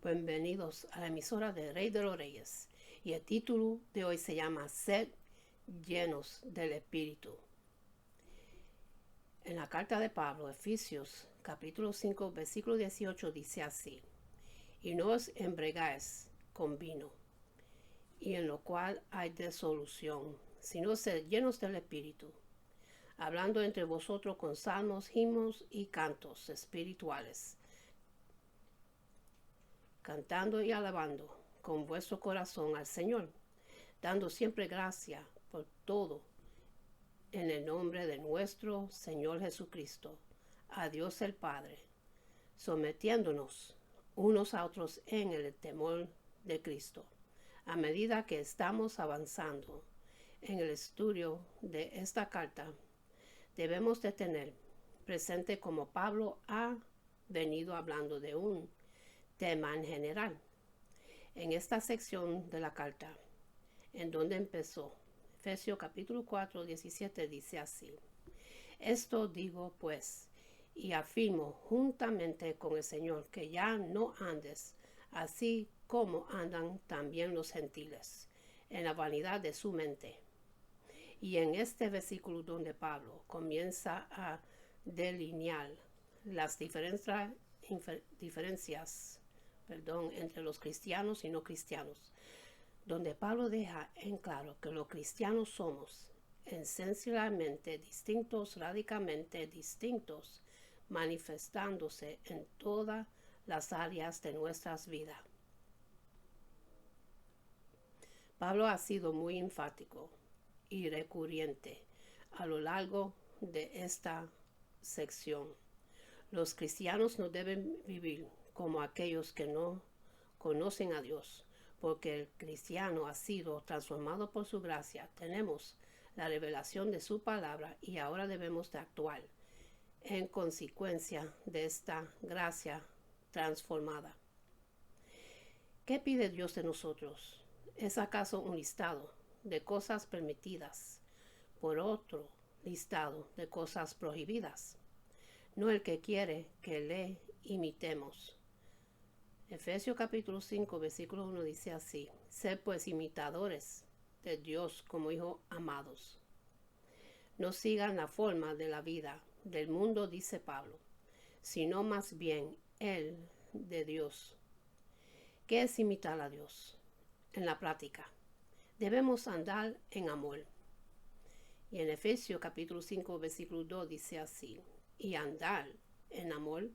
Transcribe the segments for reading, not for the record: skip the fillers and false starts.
Bienvenidos a la emisora de Rey de los Reyes. Y el título de hoy se llama Sed llenos del Espíritu. En la carta de Pablo, Efesios, capítulo 5, versículo 18, dice así: Y no os embriaguéis con vino, y en lo cual hay disolución, sino sed llenos del Espíritu, hablando entre vosotros con salmos, himnos y cantos espirituales, cantando y alabando con vuestro corazón al Señor, dando siempre gracia por todo en el nombre de nuestro Señor Jesucristo, a Dios el Padre, sometiéndonos unos a otros en el temor de Cristo. A medida que estamos avanzando en el estudio de esta carta, debemos de tener presente como Pablo ha venido hablando de un tema en general. En esta sección de la carta, en donde empezó, Efesios capítulo 4, 17 dice así: Esto digo pues, y afirmo juntamente con el Señor, que ya no andes así como andan también los gentiles, en la vanidad de su mente. Y en este versículo donde Pablo comienza a delinear las diferencias entre los cristianos y no cristianos, donde Pablo deja en claro que los cristianos somos esencialmente distintos, radicalmente distintos, manifestándose en todas las áreas de nuestras vidas. Pablo ha sido muy enfático y recurrente a lo largo de esta sección. Los cristianos no deben vivir como aquellos que no conocen a Dios, porque el cristiano ha sido transformado por su gracia. Tenemos la revelación de su palabra y ahora debemos de actuar en consecuencia de esta gracia transformada. ¿Qué pide Dios de nosotros? ¿Es acaso un listado de cosas permitidas por otro listado de cosas prohibidas? No el que quiere que le imitemos. Efesios capítulo 5, versículo 1 dice así: Sed pues imitadores de Dios como hijos amados. No sigan la forma de la vida del mundo, dice Pablo, sino más bien el de Dios. ¿Qué es imitar a Dios? En la práctica, debemos andar en amor. Y en Efesios capítulo 5, versículo 2 dice así: Y andar en amor,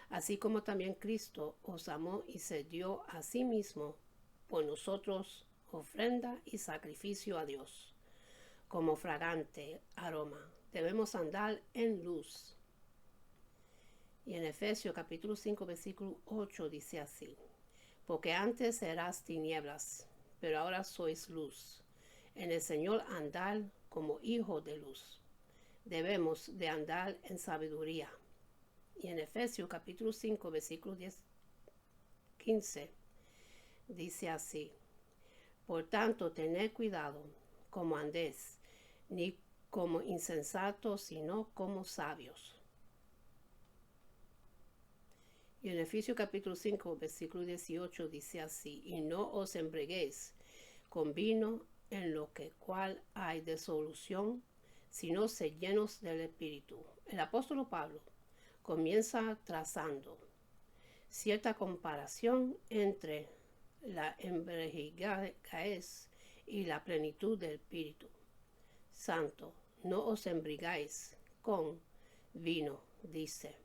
así como también Cristo os amó y se dio a sí mismo por nosotros, ofrenda y sacrificio a Dios, como fragante aroma. Debemos andar en luz. Y en Efesios capítulo 5, versículo 8 dice así: Porque antes eras tinieblas, pero ahora sois luz. En el Señor andar como hijos de luz. Debemos de andar en sabiduría. Y en Efesios capítulo 5, versículo 15, dice así: Por tanto, tened cuidado como andéis, ni como insensatos, sino como sabios. Y en Efesios capítulo 5, versículo 18 dice así: Y no os embriaguéis con vino, en lo que cual hay disolución, sino sed llenos del Espíritu. El apóstol Pablo comienza trazando cierta comparación entre la embriaguez y la plenitud del Espíritu Santo. No os embriaguéis con vino, dice,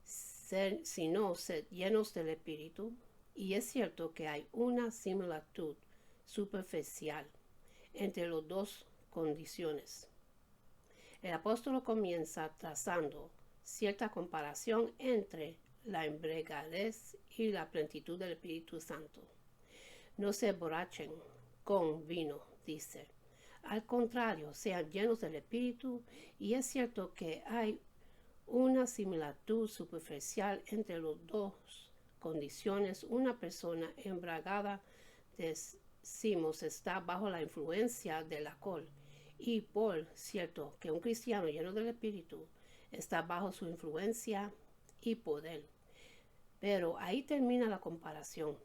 sino sed llenos del Espíritu. Y es cierto que hay una similitud superficial entre las dos condiciones. El apóstol comienza trazando cierta comparación entre la embriaguez y la plenitud del Espíritu Santo. No se emborrachen con vino, dice. Al contrario, sean llenos del Espíritu. Y es cierto que hay una similitud superficial entre las dos condiciones. Una persona embriagada, decimos, está bajo la influencia del alcohol. Y por cierto que un cristiano lleno del Espíritu está bajo su influencia y poder. Pero ahí termina la comparación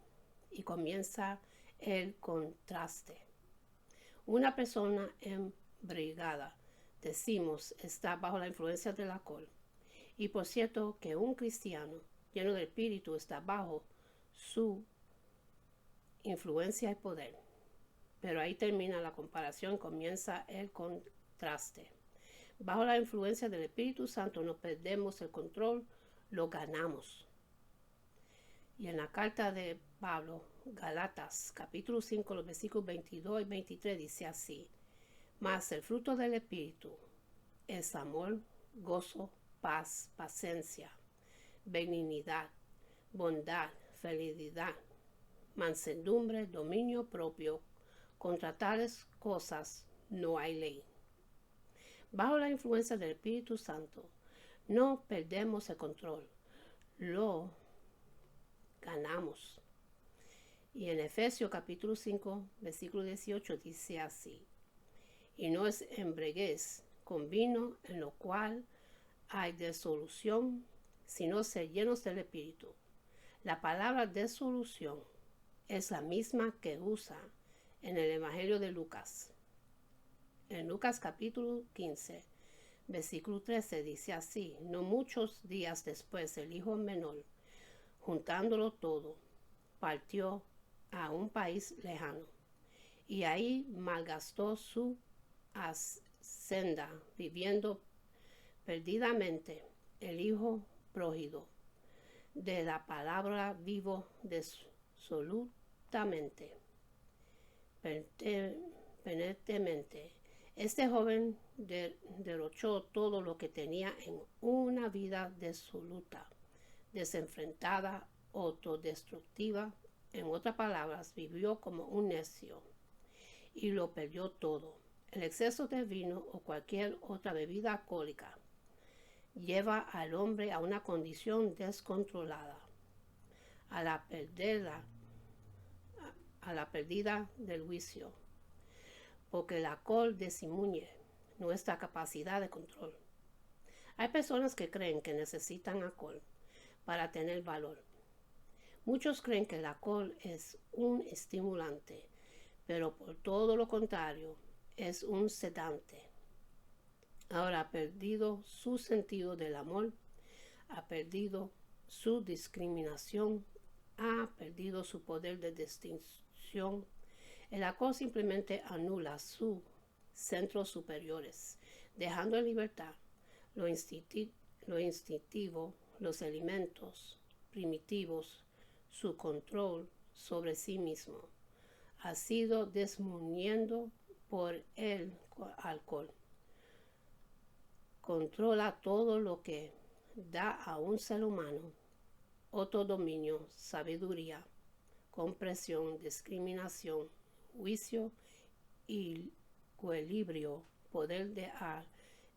y comienza el contraste. Una persona embriagada, decimos, está bajo la influencia del alcohol. Y por cierto que un cristiano lleno del Espíritu está bajo su influencia y poder. Pero ahí termina la comparación, comienza el contraste. Bajo la influencia del Espíritu Santo no perdemos el control, lo ganamos. Y en la carta de Pablo, Galatas, capítulo 5, los versículos 22 y 23, dice así: mas el fruto del Espíritu es amor, gozo, paz, paciencia, benignidad, bondad, fidelidad, mansedumbre, dominio propio. Contra tales cosas no hay ley. Bajo la influencia del Espíritu Santo, no perdemos el control, lo ganamos. Y en Efesios capítulo 5, versículo 18 dice así: y no os embriaguéis con vino, en lo cual hay disolución, sino ser llenos del Espíritu. La palabra disolución es la misma que usa en el Evangelio de Lucas. En Lucas capítulo 15, versículo 13 dice así: no muchos días después el hijo menor, juntándolo todo, partió a un país lejano y ahí malgastó su hacienda, viviendo perdidamente. El hijo pródigo de la palabra vivo absolutamente, permanentemente. Este joven derrochó todo lo que tenía en una vida disoluta, desenfrentada, autodestructiva. En otras palabras, vivió como un necio y lo perdió todo. El exceso de vino o cualquier otra bebida alcohólica lleva al hombre a una condición descontrolada, a la pérdida del juicio, porque el alcohol disminuye nuestra capacidad de control. Hay personas que creen que necesitan alcohol para tener valor. Muchos creen que el alcohol es un estimulante, pero por todo lo contrario, es un sedante. Ahora ha perdido su sentido del amor, ha perdido su discriminación, ha perdido su poder de distinción. El alcohol simplemente anula sus centros superiores, dejando en libertad lo instintivo, los elementos primitivos, su control sobre sí mismo. Ha sido disminuyendo por el alcohol. Controla todo lo que da a un ser humano autodominio, sabiduría, comprensión, discriminación, juicio y equilibrio, poder de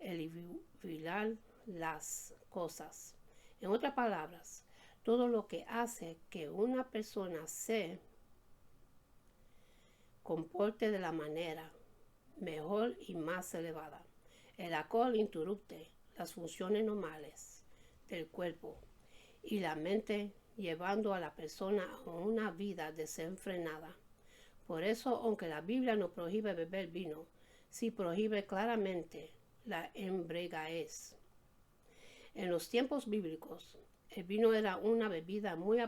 eliminar las cosas. En otras palabras, todo lo que hace que una persona se comporte de la manera mejor y más elevada. El alcohol interrumpe las funciones normales del cuerpo y la mente, llevando a la persona a una vida desenfrenada. Por eso, aunque la Biblia no prohíbe beber vino, sí prohíbe claramente la embriaguez. En los tiempos bíblicos, el vino era una bebida muy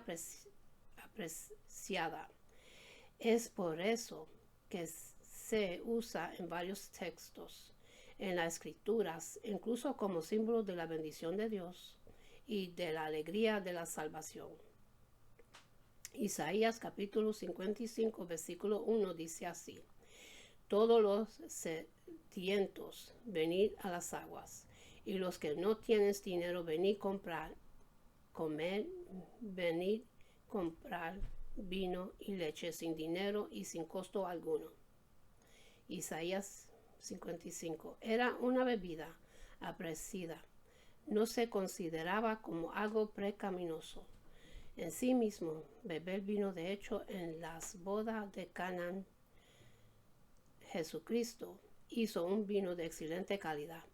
apreciada. Es por eso que se usa en varios textos, en las escrituras, incluso como símbolo de la bendición de Dios y de la alegría de la salvación. Isaías capítulo 55, versículo 1 dice así: todos los sedientos, venid a las aguas, y los que no tienen dinero, venid comprar, comer, venid comprar vino y leche sin dinero y sin costo alguno. Isaías 55. Era una bebida apreciada. No se consideraba como algo pecaminoso en sí mismo beber vino. De hecho, en las bodas de Canaán, Jesucristo hizo un vino de excelente calidad.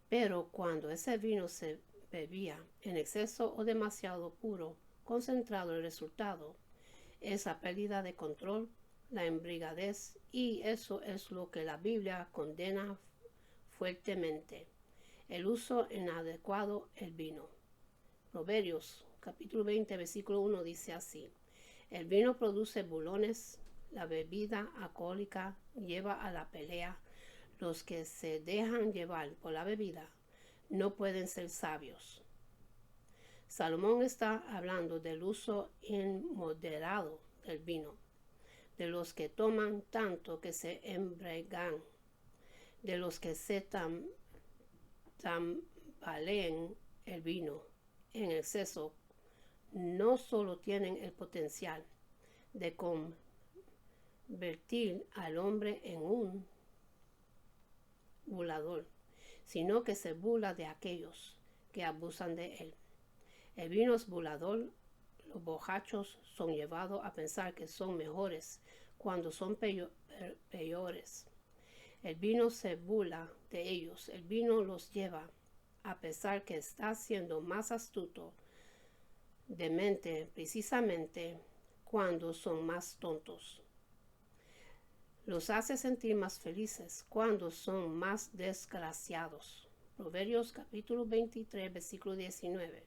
Pero cuando ese vino se bebía en exceso o demasiado puro, concentrado, el resultado es la pérdida de control, la embriaguez, y eso es lo que la Biblia condena fuertemente: el uso inadecuado del vino. Proverbios capítulo 20 versículo 1 dice así: el vino produce bulones, la bebida alcohólica lleva a la pelea. Los que se dejan llevar por la bebida no pueden ser sabios. Salomón está hablando del uso inmoderado del vino, de los que toman tanto que se embriagan, de los que se tambalean el vino en exceso. No solo tienen el potencial de convertir al hombre en un burlador, sino que se burla de aquellos que abusan de él. El vino es burlador. Los borrachos son llevados a pensar que son mejores cuando son peores. El vino se burla de ellos. El vino los lleva a pensar que está siendo más astuto de mente precisamente cuando son más tontos. Los hace sentir más felices cuando son más desgraciados. Proverbios capítulo 23 versículo 19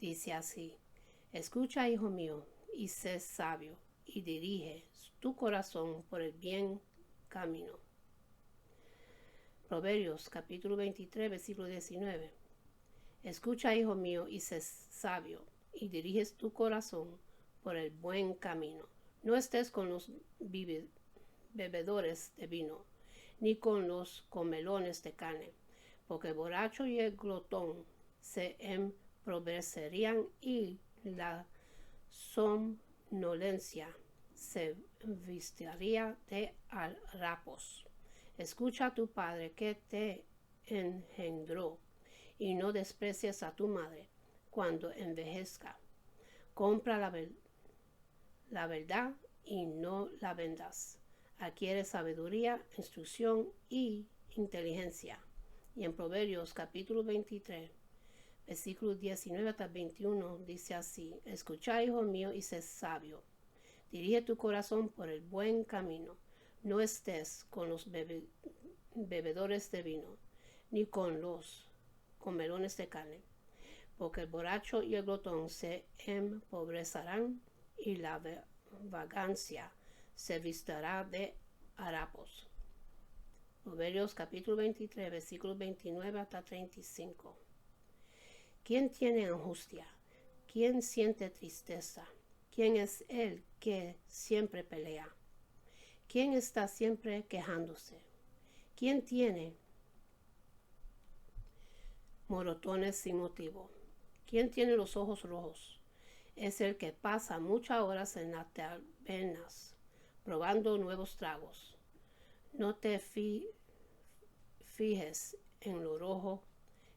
dice así: escucha, hijo mío, y sé sabio, y dirige tu corazón por el bien camino. Proverbios capítulo 23 versículo 19: escucha, hijo mío, y sé sabio, y diriges tu corazón por el buen camino. No estés con los bebedores de vino, ni con los comelones de carne, porque el borracho y el glotón se empobrecerían y la somnolencia se vistiría de harapos. Escucha a tu padre que te engendró, y no desprecies a tu madre cuando envejezca. Compra la verdad y no la vendas. Adquiere sabiduría, instrucción y inteligencia. Y en Proverbios capítulo 23, versículos 19 hasta 21 dice así: escucha, hijo mío, y sé sabio. Dirige tu corazón por el buen camino. No estés con los bebedores de vino, ni con los comelones de carne, porque el borracho y el glotón se empobrecerán y la vagancia se vistará de harapos. Proverbios capítulo 23, versículos 29 hasta 35. ¿Quién tiene angustia? ¿Quién siente tristeza? ¿Quién es el que siempre pelea? ¿Quién está siempre quejándose? ¿Quién tiene moratones sin motivo? ¿Quién tiene los ojos rojos? Es el que pasa muchas horas en las tabernas probando nuevos tragos. No te fijes en lo rojo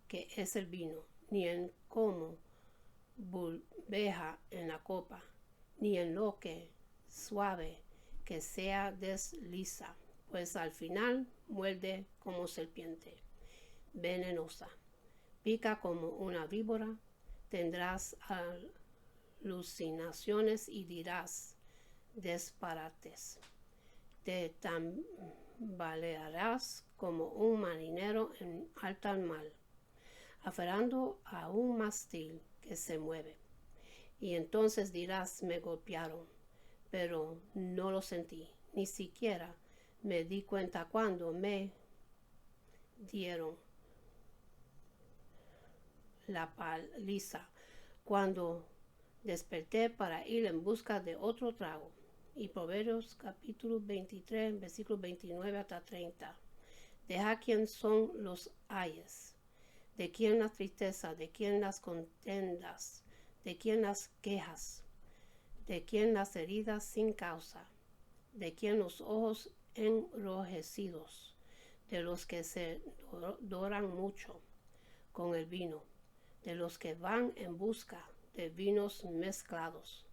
que es el vino, ni en cómo burbuja en la copa, ni en lo que suave que sea desliza, pues al final muerde como serpiente venenosa, pica como una víbora. Tendrás alucinaciones y dirás disparates. Te tambalearás como un marinero en alta mar, aferrando a un mástil que se mueve. Y entonces dirás: me golpearon, pero no lo sentí, ni siquiera me di cuenta cuando me dieron la paliza, cuando desperté para ir en busca de otro trago. Y Proverbios capítulo 23, versículos 29 hasta 30. Deja quién son los ayes, de quién la tristeza, de quién las contendas, de quién las quejas, de quién las heridas sin causa, de quién los ojos enrojecidos, de los que se doran mucho con el vino, de los que van en busca de vinos mezclados.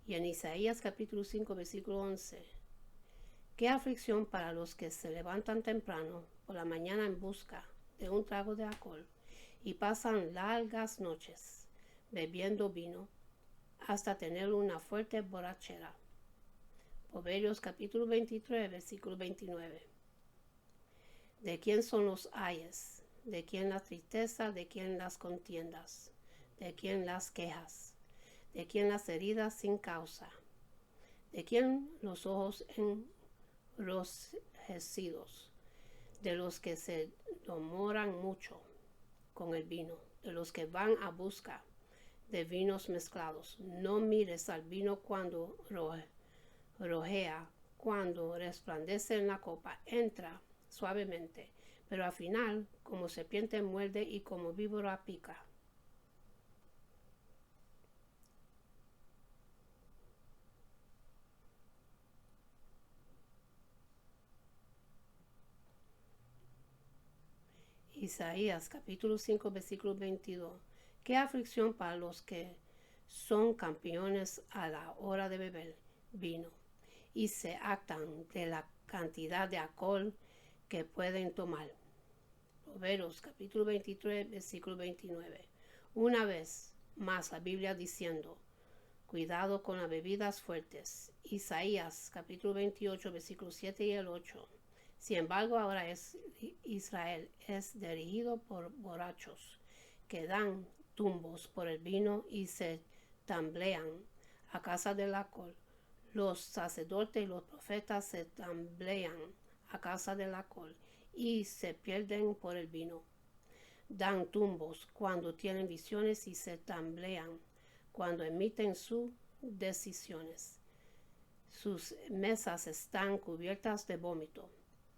Y en Isaías capítulo 5 versículo 11: qué aflicción para los que se levantan temprano por la mañana en busca de un trago de alcohol y pasan largas noches bebiendo vino hasta tener una fuerte borrachera. Proverbios capítulo 23, versículo 29. ¿De quién son los ayes? ¿De quién la tristeza? ¿De quién las contiendas? ¿De quién las quejas? ¿De quién las heridas sin causa? ¿De quién los ojos enrojecidos? De los que se demoran mucho con el vino, de los que van a busca de vinos mezclados. No mires al vino cuando rojea, cuando resplandece en la copa, entra suavemente, pero al final, como serpiente muerde y como víbora pica. Isaías capítulo 5 versículo 22. Qué aflicción para los que son campeones a la hora de beber vino y se actan de la cantidad de alcohol que pueden tomar. Proverbios capítulo 23 versículo 29. Una vez más la Biblia diciendo, cuidado con las bebidas fuertes. Isaías capítulo 28 versículo 7 y el 8. Sin embargo, ahora Israel es dirigido por borrachos que dan tumbos por el vino y se tambalean a causa del alcohol. Los sacerdotes y los profetas se tambalean a causa del alcohol y se pierden por el vino. Dan tumbos cuando tienen visiones y se tambalean cuando emiten sus decisiones. Sus mesas están cubiertas de vómito.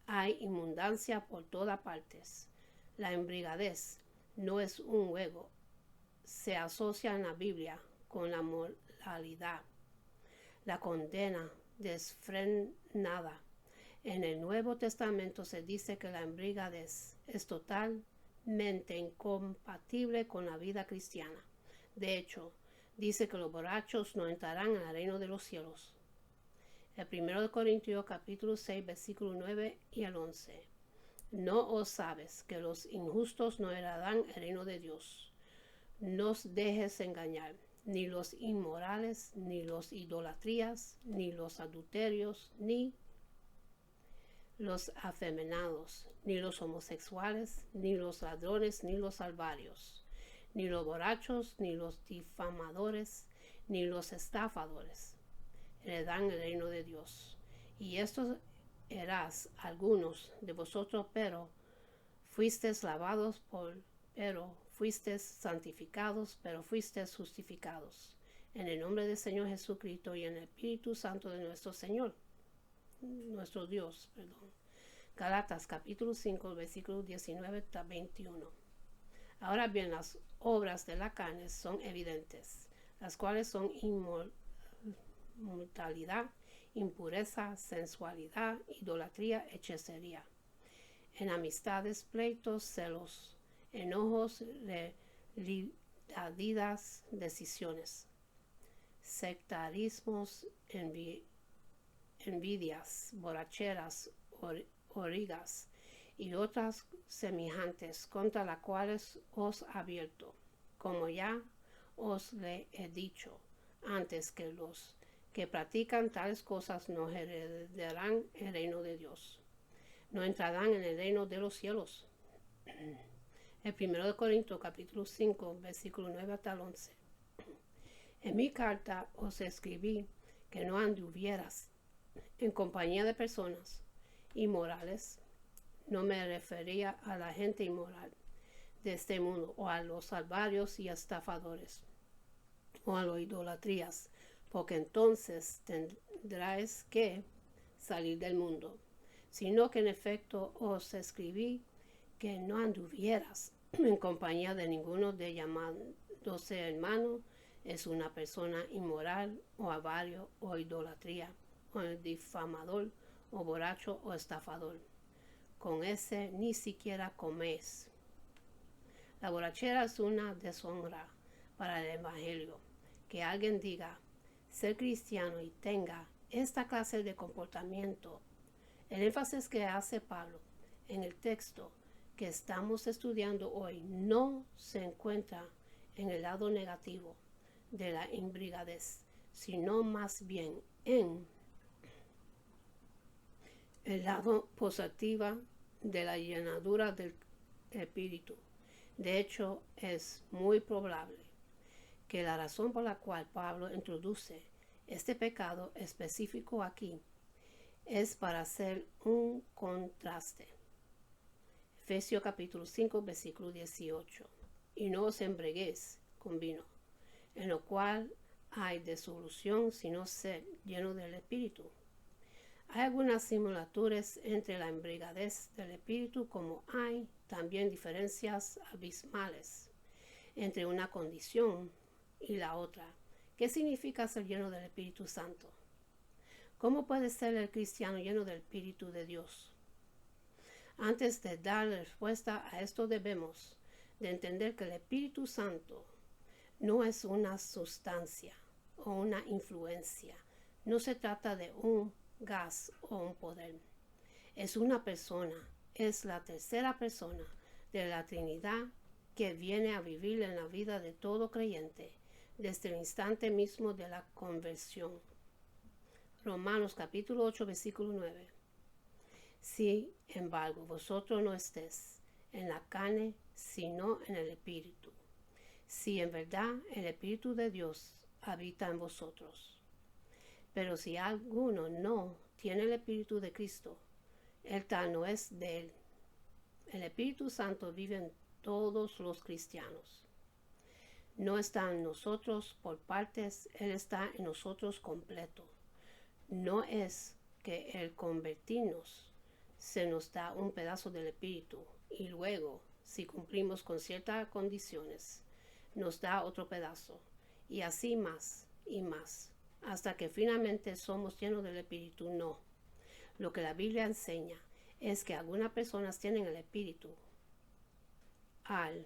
Hay inmundancia por todas partes. La embriaguez no es un juego. Se asocia en la Biblia con la moralidad, la condena desfrenada. En el Nuevo Testamento se dice que la embriaguez es totalmente incompatible con la vida cristiana. De hecho, dice que los borrachos no entrarán al reino de los cielos. El 1 Corintios capítulo 6 versículo 9 y el 11. ¿No os sabes que los injustos no heredarán el reino de Dios? No os dejes engañar, ni los inmorales, ni los idolatrías, ni los adulterios, ni los afeminados, ni los homosexuales, ni los ladrones, ni los salvarios, ni los borrachos, ni los difamadores, ni los estafadores heredarán el reino de Dios. Y estos eras algunos de vosotros, pero fuisteis lavados pero fuisteis santificados, pero fuisteis justificados en el nombre del Señor Jesucristo y en el Espíritu Santo de nuestro Señor, nuestro Dios, perdón. Galatas capítulo 5, versículos 19 a 21. Ahora bien, las obras de la carne son evidentes, las cuales son inmoralidad, impureza, sensualidad, idolatría, hechicería, enemistades, pleitos, celos, enojos, rivalidades, decisiones, sectarismos, envidias, borracheras, orgías y otras semejantes, contra las cuales os advierto, como ya os le he dicho antes, que los que practican tales cosas no heredarán el reino de Dios, no entrarán en el reino de los cielos. El 1 Corintios capítulo 5 versículo 9 hasta el 11. En mi carta os escribí que no anduvieras en compañía de personas inmorales. No me refería a la gente inmoral de este mundo, o a los salvarios y estafadores, o a las idolatrías, porque entonces tendráis que salir del mundo, sino que en efecto os escribí que no anduvieras en compañía de ninguno de llamándose hermano es una persona inmoral, o avario, o idolatría, o difamador, o borracho, o estafador. Con ese ni siquiera coméis. La borrachera es una deshonra para el Evangelio. Que alguien diga ser cristiano y tenga esta clase de comportamiento. El énfasis que hace Pablo en el texto, que estamos estudiando hoy no se encuentra en el lado negativo de la embriaguez, sino más bien en el lado positivo de la llenadura del espíritu. De hecho, es muy probable que la razón por la cual Pablo introduce este pecado específico aquí es para hacer un contraste. Efesios capítulo 5, versículo 18. Y no os embriaguéis con vino, en lo cual hay disolución, sino ser lleno del espíritu. Hay algunas similitudes entre la embriaguez del espíritu, como hay también diferencias abismales entre una condición y la otra. ¿Qué significa ser lleno del Espíritu Santo? ¿Cómo puede ser el cristiano lleno del Espíritu de Dios? Antes de dar respuesta a esto debemos de entender que el Espíritu Santo no es una sustancia o una influencia. No se trata de un gas o un poder. Es una persona, es la tercera persona de la Trinidad que viene a vivir en la vida de todo creyente desde el instante mismo de la conversión. Romanos capítulo 8, versículo 9. Sin embargo, vosotros no estéis en la carne, sino en el Espíritu. Si en verdad el Espíritu de Dios habita en vosotros. Pero si alguno no tiene el Espíritu de Cristo, el tal no es de él. El Espíritu Santo vive en todos los cristianos. No está en nosotros por partes, Él está en nosotros completo. No es que el convertirnos se nos da un pedazo del Espíritu y luego, si cumplimos con ciertas condiciones, nos da otro pedazo y así más y más, hasta que finalmente somos llenos del Espíritu. No. Lo que la Biblia enseña es que algunas personas tienen el Espíritu al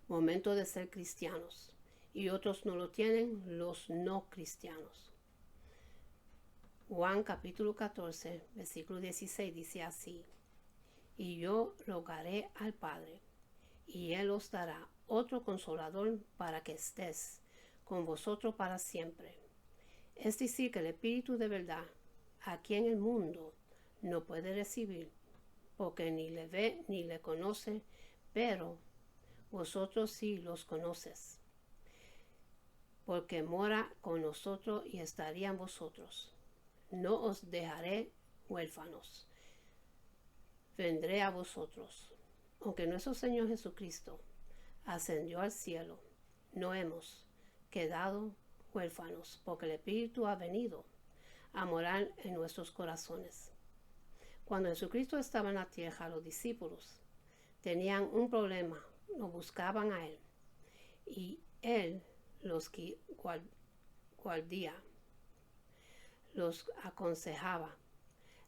momento de ser cristianos y otros no lo tienen, los no cristianos. Juan capítulo 14, versículo 16 dice así: y yo rogaré al Padre, y Él os dará otro consolador para que estés con vosotros para siempre. Es decir, que el Espíritu de verdad, aquí en el mundo, no puede recibir, porque ni le ve ni le conoce, pero vosotros sí los conoces, porque mora con nosotros y estaría en vosotros. No os dejaré huérfanos, vendré a vosotros. Aunque nuestro Señor Jesucristo ascendió al cielo, no hemos quedado huérfanos, porque el Espíritu ha venido a morar en nuestros corazones. Cuando Jesucristo estaba en la tierra, los discípulos tenían un problema, lo buscaban a Él, y Él los guardía, los aconsejaba,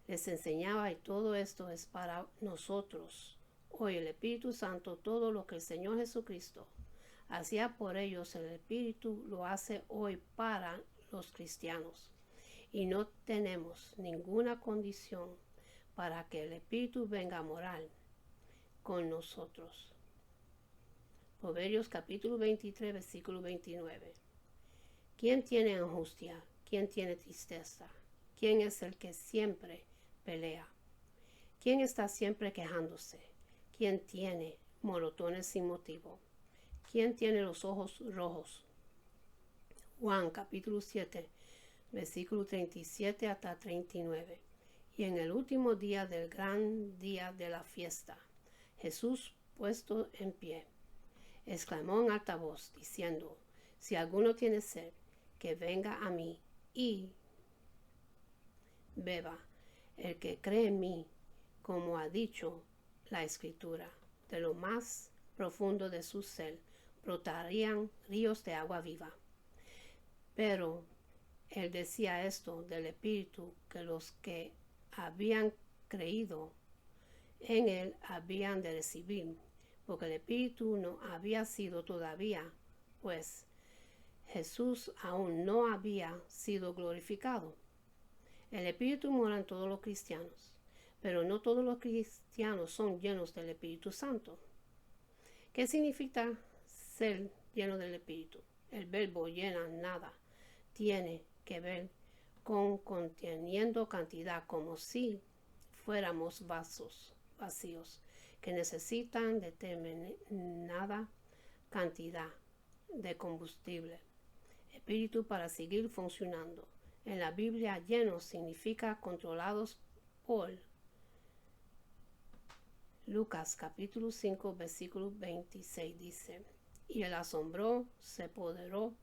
les enseñaba, y todo esto es para nosotros. Hoy el Espíritu Santo, todo lo que el Señor Jesucristo hacía por ellos, el Espíritu lo hace hoy para los cristianos. Y no tenemos ninguna condición para que el Espíritu venga a morar con nosotros. Proverbios capítulo 23, versículo 29. ¿Quién tiene angustia? ¿Quién tiene tristeza? ¿Quién es el que siempre pelea? ¿Quién está siempre quejándose? ¿Quién tiene moratones sin motivo? ¿Quién tiene los ojos rojos? Juan capítulo 7, versículo 37 hasta 39. Y en el último día del gran día de la fiesta, Jesús, puesto en pie, exclamó en alta voz, diciendo: si alguno tiene sed, que venga a mí y beba. El que cree en mí, como ha dicho la Escritura, de lo más profundo de su ser brotarían ríos de agua viva. Pero él decía esto del Espíritu, que los que habían creído en él habían de recibir, porque el Espíritu no había sido todavía, pues Jesús aún no había sido glorificado. El Espíritu mora en todos los cristianos, pero no todos los cristianos son llenos del Espíritu Santo. ¿Qué significa ser lleno del Espíritu? El verbo llena nada tiene que ver con conteniendo cantidad, como si fuéramos vasos vacíos que necesitan determinada cantidad de combustible, espíritu para seguir funcionando. En la Biblia, llenos significa controlados por. Lucas capítulo 5 versículo 26 dice: y el asombro se apoderó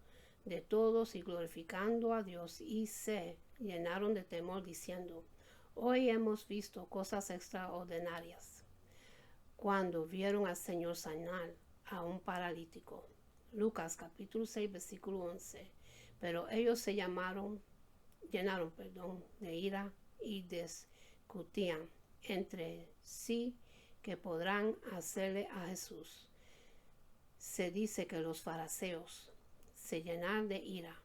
de todos y glorificando a Dios y se llenaron de temor diciendo: hoy hemos visto cosas extraordinarias. Cuando vieron al Señor sanar a un paralítico. Lucas capítulo 6 versículo 11. Pero ellos se llenaron de ira y discutían entre sí que podrán hacerle a Jesús. Se dice que los fariseos se llenaron de ira,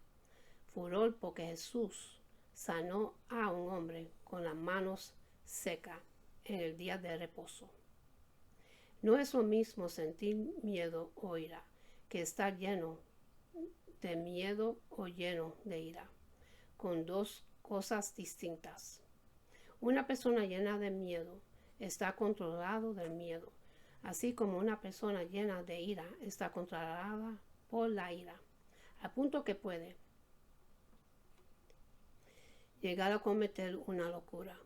furor porque Jesús sanó a un hombre con las manos secas en el día de reposo. No es lo mismo sentir miedo o ira que estar lleno de miedo o lleno de ira, con dos cosas distintas. Una persona llena de miedo está controlado del miedo, así como una persona llena de ira está controlada por la ira, al punto que puede llegar a cometer una locura.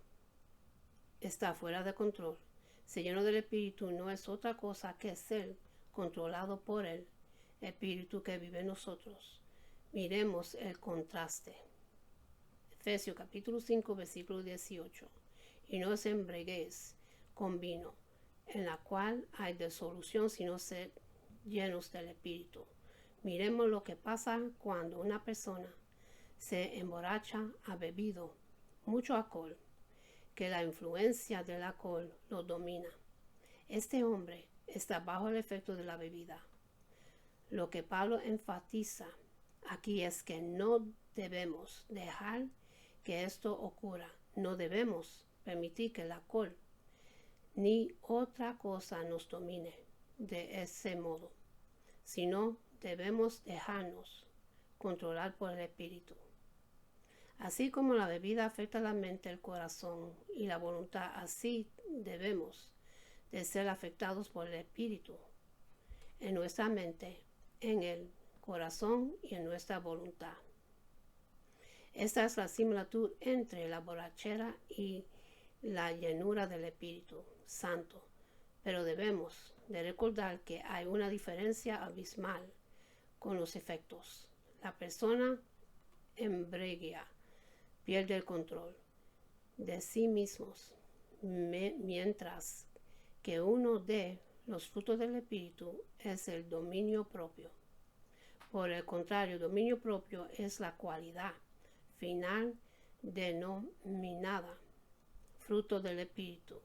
Está fuera de control. Ser lleno del Espíritu no es otra cosa que ser controlado por el Espíritu que vive en nosotros. Miremos el contraste. Efesios capítulo 5 versículo 18. Y no os embriaguéis con vino, en la cual hay disolución, sino ser llenos del Espíritu. Miremos lo que pasa cuando una persona se emborracha, ha bebido mucho alcohol, que la influencia del alcohol lo domina. Este hombre está bajo el efecto de la bebida. Lo que Pablo enfatiza aquí es que no debemos dejar que esto ocurra. No debemos permitir que el alcohol ni otra cosa nos domine de ese modo, sino debemos dejarnos controlar por el Espíritu. Así como la bebida afecta la mente, el corazón y la voluntad, así debemos de ser afectados por el Espíritu en nuestra mente, en el corazón y en nuestra voluntad. Esta es la similitud entre la borrachera y la llenura del Espíritu Santo, pero debemos de recordar que hay una diferencia abismal con los efectos. La persona embriaga pierde el control de sí mismos, mientras que uno de los frutos del Espíritu es el dominio propio. Por el contrario, el dominio propio es la cualidad final denominada fruto del Espíritu.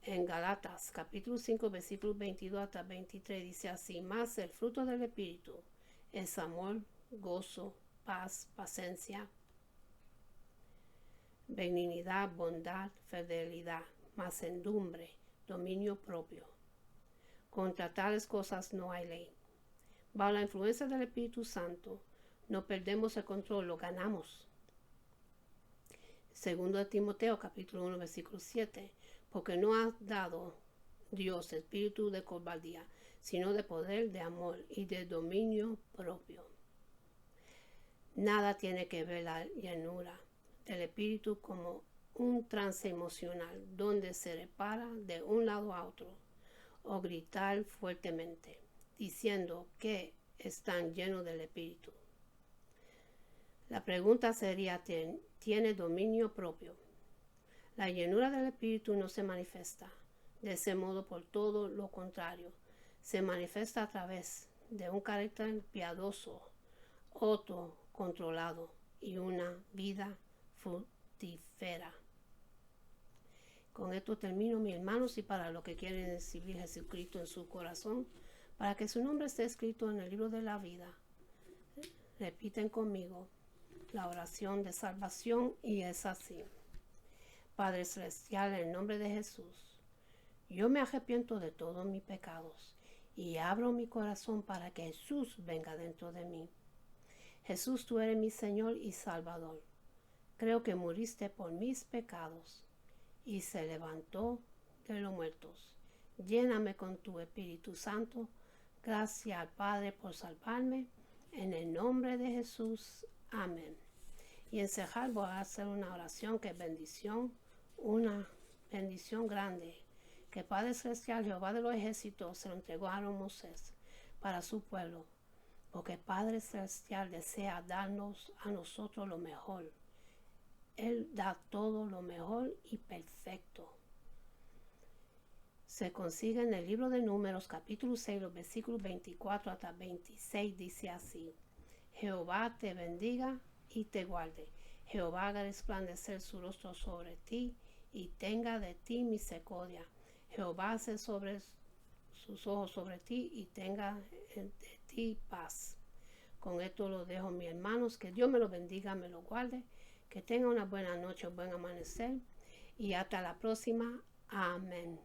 En Galatas capítulo 5 versículos 22 hasta 23 dice así: más el fruto del Espíritu es amor, gozo, paz, paciencia, benignidad, bondad, fidelidad, mansedumbre, dominio propio. Contra tales cosas no hay ley. Bajo la influencia del Espíritu Santo, no perdemos el control, lo ganamos. Segundo de Timoteo capítulo 1 versículo 7, porque no ha dado Dios espíritu de cobardía, sino de poder, de amor y de dominio propio. Nada tiene que ver la llenura del Espíritu como un trance emocional donde se repara de un lado a otro o gritar fuertemente diciendo que están llenos del Espíritu. La pregunta sería: ¿tiene dominio propio? La llenura del Espíritu no se manifiesta de ese modo, por todo lo contrario, se manifiesta a través de un carácter piadoso, autocontrolado y una vida fructífera. Con esto termino, mis hermanos, y para los que quieren recibir a Jesucristo en su corazón, para que su nombre esté escrito en el libro de la vida, repiten conmigo la oración de salvación, y es así: Padre Celestial, en el nombre de Jesús, yo me arrepiento de todos mis pecados y abro mi corazón para que Jesús venga dentro de mí. Jesús, tú eres mi Señor y Salvador. Creo que muriste por mis pecados y se levantó de los muertos. Lléname con tu Espíritu Santo. Gracias al Padre por salvarme. En el nombre de Jesús. Amén. Y en cerrar voy a hacer una oración que es bendición, una bendición grande, que Padre Celestial, Jehová de los ejércitos, se lo entregó a Moisés para su pueblo, porque Padre Celestial desea darnos a nosotros lo mejor. Él da todo lo mejor y perfecto. Se consigue en el libro de Números, capítulo 6, los versículos 24 hasta 26, dice así: Jehová te bendiga y te guarde. Jehová haga resplandecer su rostro sobre ti y tenga de ti misericordia. Jehová hace sobre sus ojos sobre ti y tenga de ti paz. Con esto lo dejo, mis hermanos. Que Dios me lo bendiga, me lo guarde. Que tenga una buena noche, un buen amanecer. Y hasta la próxima. Amén.